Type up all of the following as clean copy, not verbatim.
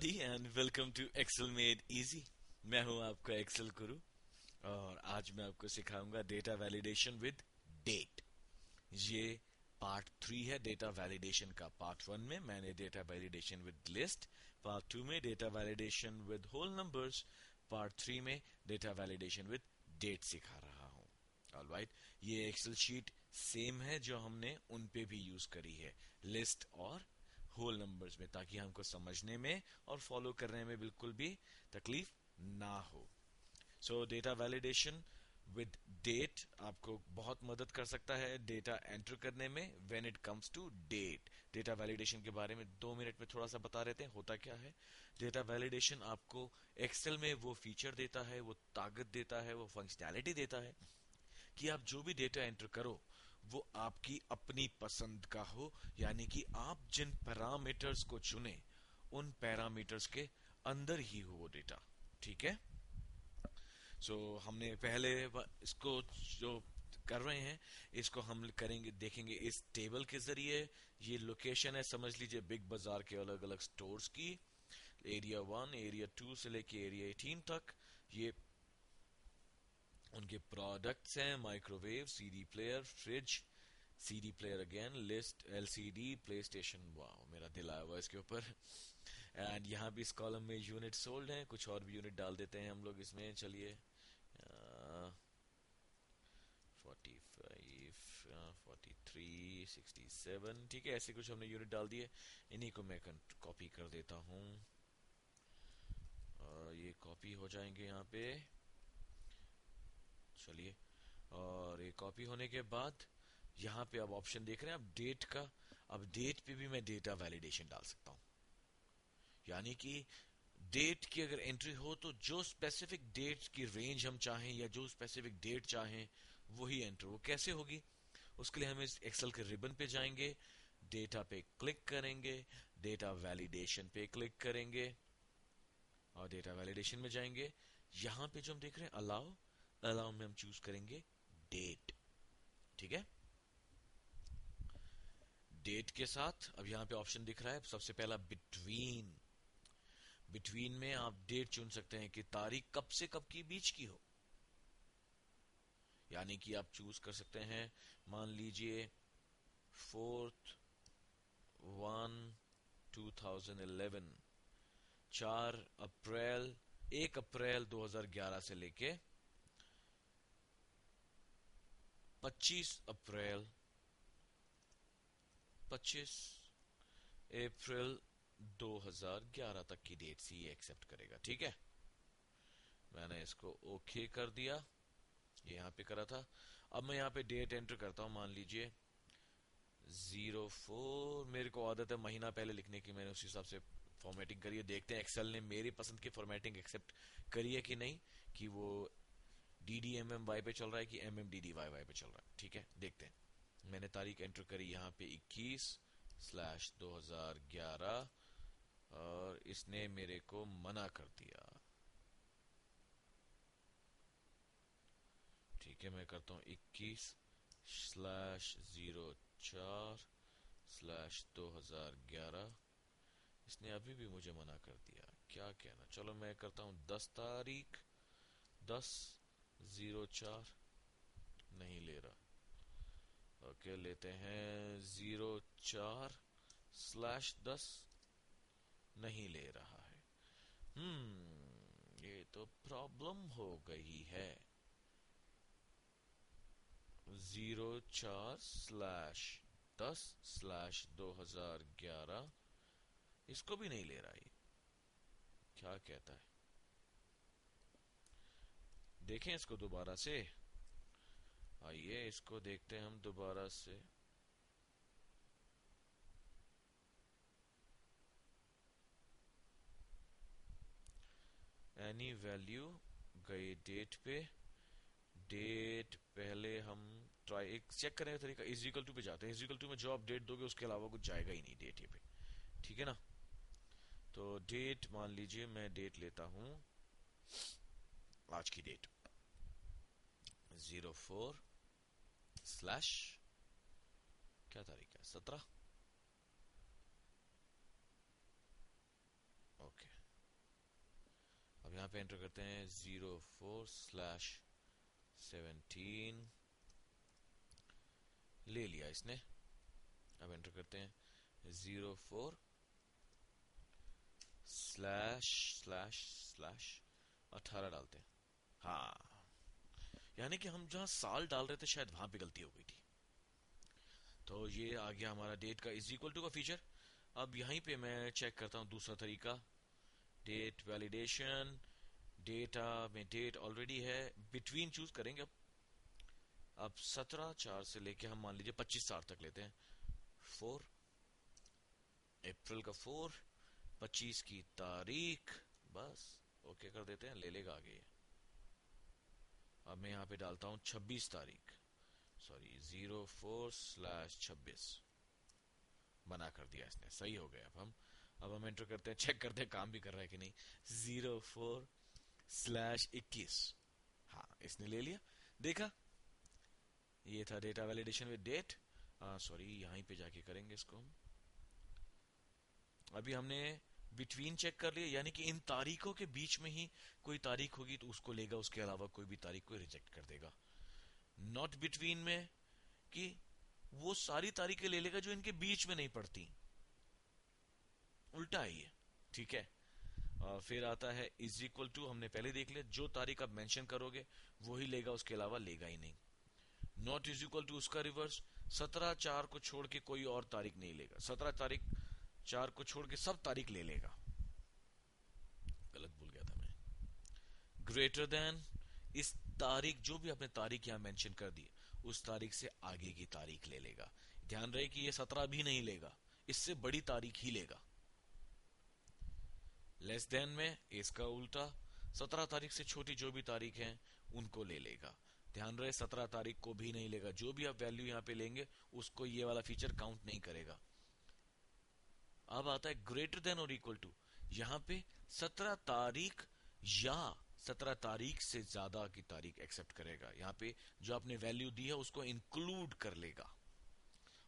everybody and welcome to Excel Made Easy। मैं हूं आपका एक्सेल गुरु और आज मैं आपको सिखाऊंगा डेटा वैलिडेशन विद डेट। ये पार्ट 3 है डेटा वैलिडेशन का। पार्ट 1 में मैंने data validation with list, part 2 में data validation with whole numbers, part 3 में डेटा वैलिडेशन विद डेट सिखा रहा हूं। ऑलराइट, ये एक्सेल शीट सेम है जो हमने उन पे भी यूज करी है, लिस्ट और होल नंबर्स में, ताकि हमको समझने में और फॉलो करने में बिल्कुल भी तकलीफ ना हो। So data validation with date आपको बहुत मदद कर सकता है डेटा एंटर करने में। When it comes to date, data validation के बारे में 2 मिनट में थोड़ा सा बता देते हैं होता क्या है। डेटा वैलिडेशन आपको एक्सेल में वो फीचर देता है, वो ताकत देता है, वो फंक्शनैलिटी देता है कि आप जो भी डेटा एंटर करो वो आपकी अपनी पसंद का हो, यानी कि आप जिन पैरामीटर्स को चुने उन पैरामीटर्स के अंदर ही हो वो डेटा। ठीक है। सो हमने पहले इसको जो कर रहे हैं इसको हम करेंगे, देखेंगे इस टेबल के जरिए। ये लोकेशन है, समझ लीजिए बिग बाजार के अलग अलग स्टोर्स की, एरिया 1 एरिया 2 से लेके एरिया 18 तक। ये उनके प्रोडक्ट्स हैं, microwave, CD player, fridge, CD player again, list, LCD, play station. वाह, मेरा दिल आया हुआ इसके ऊपर। एंड यहाँ भी इस कॉलम में यूनिट सोल्ड हैं, कुछ और भी यूनिट डाल देते हैं हम लोग इसमें। चलिए 45, 43, 67, ठीक है, ऐसे कुछ हमने यूनिट डाल दिए। इन्हीं को मैं कॉपी कर देता हूँ और ये कॉपी हो जाएंगे यहाँ पे। चलिए, और ये कॉपी होने के बाद यहाँ पे अब ऑप्शन देख रहे हैं, अब डेट का। अब डेट पे भी मैं डेटा वैलिडेशन डाल सकता हूँ, यानी कि डेट की अगर एंट्री हो तो जो स्पेसिफिक डेट की रेंज हम चाहें या जो स्पेसिफिक डेट चाहें वही एंटर। वो कैसे होगी, उसके लिए हम इस एक्सेल के रिबन पे जाएंगे, डेटा पे क्लिक करेंगे, डेटा वैलिडेशन पे क्लिक करेंगे और डेटा वैलिडेशन में जाएंगे। यहां पे जो हम देख रहे हैं अलाउ, अलाउ में हम चूज करेंगे डेट। ठीक है, डेट के साथ अब यहां पे ऑप्शन दिख रहा है सबसे पहला बिटवीन। बिटवीन में आप डेट चुन सकते हैं कि तारीख कब से कब की बीच की हो, यानी कि आप चूज कर सकते हैं, मान लीजिए 4/1/2011, 4 अप्रैल, 1 अप्रैल 2011 से लेके 25 अप्रैल, 25 अप्रैल 2011 तक की डेट से ये एक्सेप्ट करेगा। ठीक है, मैंने इसको ओके कर दिया, ये यहाँ पे करा था। अब मैं यहाँ पे डेट एंटर करता हूँ, मान लीजिए 04। मेरे को आदत है महीना पहले लिखने की, मैंने उस हिसाब से फॉर्मेटिंग करी है। देखते हैं एक्सेल ने मेरी पसंद की फॉर्मेटिंग एक्सेप्ट करी है कि नहीं, कि वो DDMMY पे चल रहा है कि MMDDYY पे चल रहा है। ठीक है, देखते हैं। मैंने तारीख एंटर करी यहाँ पे 21/2011 और इसने मेरे को मना कर दिया। ठीक है, मैं करता हूँ 21/04/2011। इसने अभी भी मुझे मना कर दिया, क्या कहना। चलो मैं करता हूँ 10 तारीख, 10/04, नहीं ले रहा। ओके, लेते हैं 04/10, नहीं ले रहा है। ये तो प्रॉब्लम हो गई है। 04/10/2011, इसको भी नहीं ले रहा है। क्या कहता है, देखें इसको दोबारा से। आइए इसको देखते हैं हम दोबारा से। एनी वैल्यू गई डेट पे, डेट पहले हम ट्राई एक चेक करने का तरीका, इज इक्वल टू पे जाते हैं। इज इक्वल टू में जो आप डेट दोगे उसके अलावा कुछ जाएगा ही नहीं डेट ये पे। ठीक है ना, तो डेट मान लीजिए मैं डेट लेता हूं, आज की डेट 04 स्लैश, क्या तारीख है, 17। ओके, अब यहाँ पे एंटर करते हैं 04/17 ले लिया इसने। अब एंटर करते हैं 04//18 डालते हैं। हाँ, यानी कि हम जहां साल डाल रहे थे शायद वहां पे गलती हो गई थी। तो ये आ गया हमारा डेट का इज इक्वल टू का फीचर। अब यहीं पे मैं चेक करता हूँ दूसरा तरीका, डेट वैलिडेशन। डेटा में डेट ऑलरेडी है, बिटवीन चूज करेंगे। अब 17/4 से लेके हम मान लीजिए 25/4 तक लेते हैं। 4 अप्रैल का 4, 25 की तारीख, बस ओके कर देते हैं, ले लेगा आगे। अब मैं यहाँ पे डालता हूँ 26 तारीख, सॉरी 04/26 बना कर दिया इसने, सही हो गया। अब हम एंटर करते हैं, चेक करते हैं काम भी कर रहा है कि नहीं। 04/21, हाँ इसने ले लिया। देखा, ये था data validation with date. Sorry यहीं पे जाके करेंगे इसको हम। अभी हमने बिटवीन चेक कर लिया, यानी कि इन तारीखों के बीच में ही कोई तारीख होगी तो उसको लेगा, उसके अलावा कोई भी तारीख को रिजेक्ट कर देगा। नॉट बिटवीन में कि वो सारी तारीखें ले लेगा जो इनके बीच में नहीं पड़ती, उल्टा है ये, ठीक है। फिर आता है इज इक्वल टू, हमने पहले देख लिया, जो तारीख आप मेंशन करोगे वही लेगा, उसके अलावा लेगा ही नहीं। नॉट इज इक्वल टू उसका रिवर्स, 17/4 को छोड़ के कोई और तारीख नहीं लेगा, 17/4 को छोड़ के सब तारीख ले लेगा। गलत भूल गया था मैं। ग्रेटर देन, इस तारीख, जो भी आपने तारीख यहां मेंशन कर दी, उस तारीख से आगे की तारीख ले लेगा। ध्यान रहे कि ये 17 भी नहीं लेगा, इससे बड़ी तारीख ही लेगा। लेस देन में इसका उल्टा, 17 तारीख से छोटी जो भी तारीख है उनको ले लेगा। ध्यान रहे 17 तारीख को भी नहीं लेगा, जो भी आप वैल्यू यहां पे लेंगे उसको ये वाला फीचर काउंट नहीं करेगा। अब आता है ग्रेटर देन और इक्वल टू, यहां पे 17 तारीख या 17 तारीख से ज्यादा की तारीख एक्सेप्ट करेगा। यहां पे जो आपने वैल्यू दी है उसको इंक्लूड कर लेगा।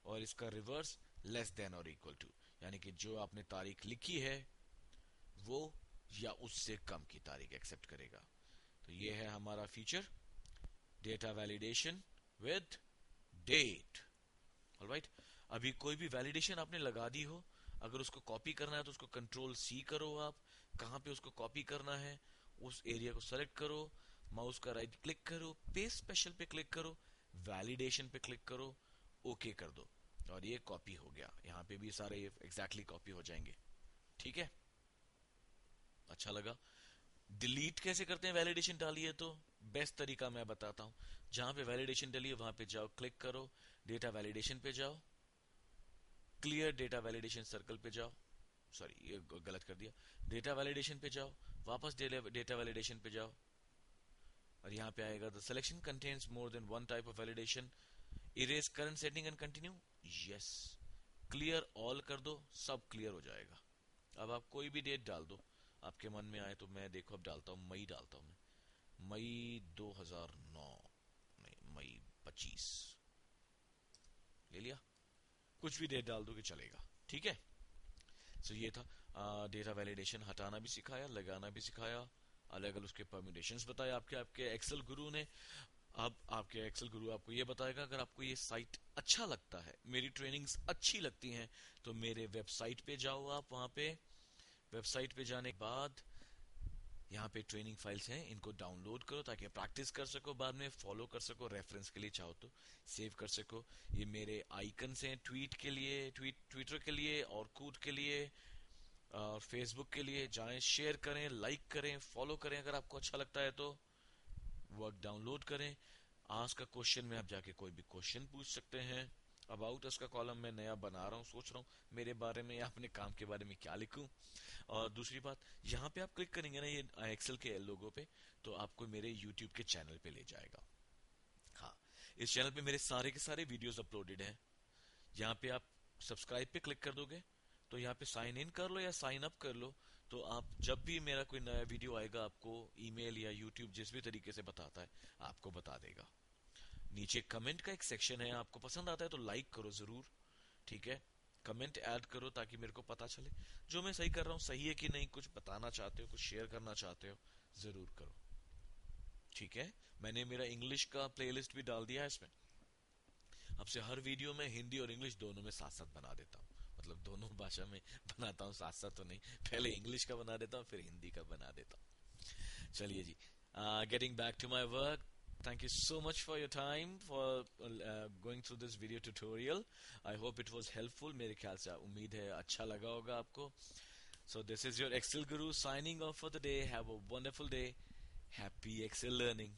और इसका रिवर्स लेस देन और इक्वल टू, यानी कि जो आपने तारीख लिखी है वो या उससे कम की तारीख एक्सेप्ट करेगा। तो ये है हमारा feature, data validation with date. Alright, अभी कोई भी वैलिडेशन आपने लगा दी हो, अगर उसको कॉपी करना है तो उसको कंट्रोल C करो। आप कहां पे उसको कॉपी करना है उस एरिया को सेलेक्ट करो, माउस का राइट क्लिक करो, पेस्ट स्पेशल पे क्लिक करो, वैलिडेशन पे क्लिक करो, ओके कर दो, और ये कॉपी हो गया। यहां पे भी सारे एग्जैक्टली कॉपी हो जाएंगे, ठीक है। अच्छा लगा। डिलीट कैसे करते हैं वैलिडेशन डालिए तो, बेस्ट तरीका मैं बताता हूं। जहां पे वैलिडेशन डालिए वहां पे जाओ, क्लिक करो, डेटा वैलिडेशन पे जाओ, क्लियर डेटा वैलिडेशन सर्कल पे जाओ, सॉरी ये गलत कर दिया, डेटा वैलिडेशन पे जाओ, वापस डेटा वैलिडेशन पे जाओ, और यहाँ पे आएगा the selection contains more than one type of validation, erase current setting and continue, yes, clear all कर दो, सब क्लियर हो जाएगा। अब आप कोई भी डेट डाल दो आपके मन में आए, तो मैं देखो अब डालता हूँ मई, डालता हूँ मैं मई 2009, नहीं मई 25, ले लिया। कुछ भी डेट डाल दो कि चलेगा, ठीक है। सो ये था डेटा वैलिडेशन, हटाना भी सिखाया, लगाना भी सिखाया, अलग अलग उसके परम्यूटेशंस बताए आपके आपके एक्सेल गुरु ने। अब आपके एक्सेल गुरु आपको ये बताएगा, अगर आपको ये साइट अच्छा लगता है, मेरी ट्रेनिंग्स अच्छी लगती हैं, तो मेरे वेबसाइट पे जाओ। आप वहां पे वेबसाइट पे जाने के बाद यहाँ पे ट्रेनिंग फाइल्स हैं, इनको डाउनलोड करो ताकि प्रैक्टिस कर सको, बाद में फॉलो कर सको, रेफरेंस के लिए चाहो तो सेव कर सको। ये मेरे आइकन्स हैं ट्वीट के लिए, ट्विटर के लिए, और कूट के लिए, और फेसबुक के लिए। जाएं, शेयर करें, लाइक करें, फॉलो करें अगर आपको अच्छा लगता है तो, वर्क डाउनलोड करें। आस्क का क्वेश्चन में आप जाके कोई भी क्वेश्चन पूछ सकते हैं। अबाउट अस का कॉलम मैं नया बना रहा हूँ, सोच रहा हूँ मेरे बारे में या अपने काम के बारे में क्या लिखूं। और दूसरी बात, यहाँ पे आप क्लिक करेंगे ना ये एक्सेल के लोगो पे, तो आपको मेरे यूट्यूब के चैनल पे ले जाएगा। हाँ, इस चैनल पे मेरे सारे के सारे वीडियोस अपलोडेड हैं। यहाँ पे आप सब्सक्राइब पे क्लिक कर दोगे तो यहाँ पे साइन इन कर लो या साइन अप कर लो, तो आप जब भी मेरा कोई नया वीडियो आएगा आपको ईमेल या यूट्यूब जिस भी तरीके से बताता है आपको बता देगा। नीचे कमेंट का एक सेक्शन है, आपको पसंद आता है तो लाइक करो जरूर, ठीक है। कमेंट ऐड करो ताकि मेरे को पता चले जो मैं सही कर रहा हूँ सही है कि नहीं। कुछ बताना चाहते हो, कुछ शेयर करना चाहते हो, जरूर करो। ठीक है, मैंने मेरा इंग्लिश का प्लेलिस्ट भी डाल दिया है इसमें। अब से हर वीडियो में हिंदी और इंग्लिश दोनों में साथ साथ बना देता हूँ, मतलब दोनों भाषा में बनाता हूँ, साथ साथ तो नहीं, पहले इंग्लिश का बना देता हूँ फिर हिंदी का बना देता हूँ। चलिए जी, getting back to my work. Thank you so much for your time for going through this video tutorial. I hope it was helpful. मेरे ख्याल से उम्मीद है अच्छा लगा होगा आपको. So this is your Excel Guru signing off for the day. Have a wonderful day. Happy Excel learning.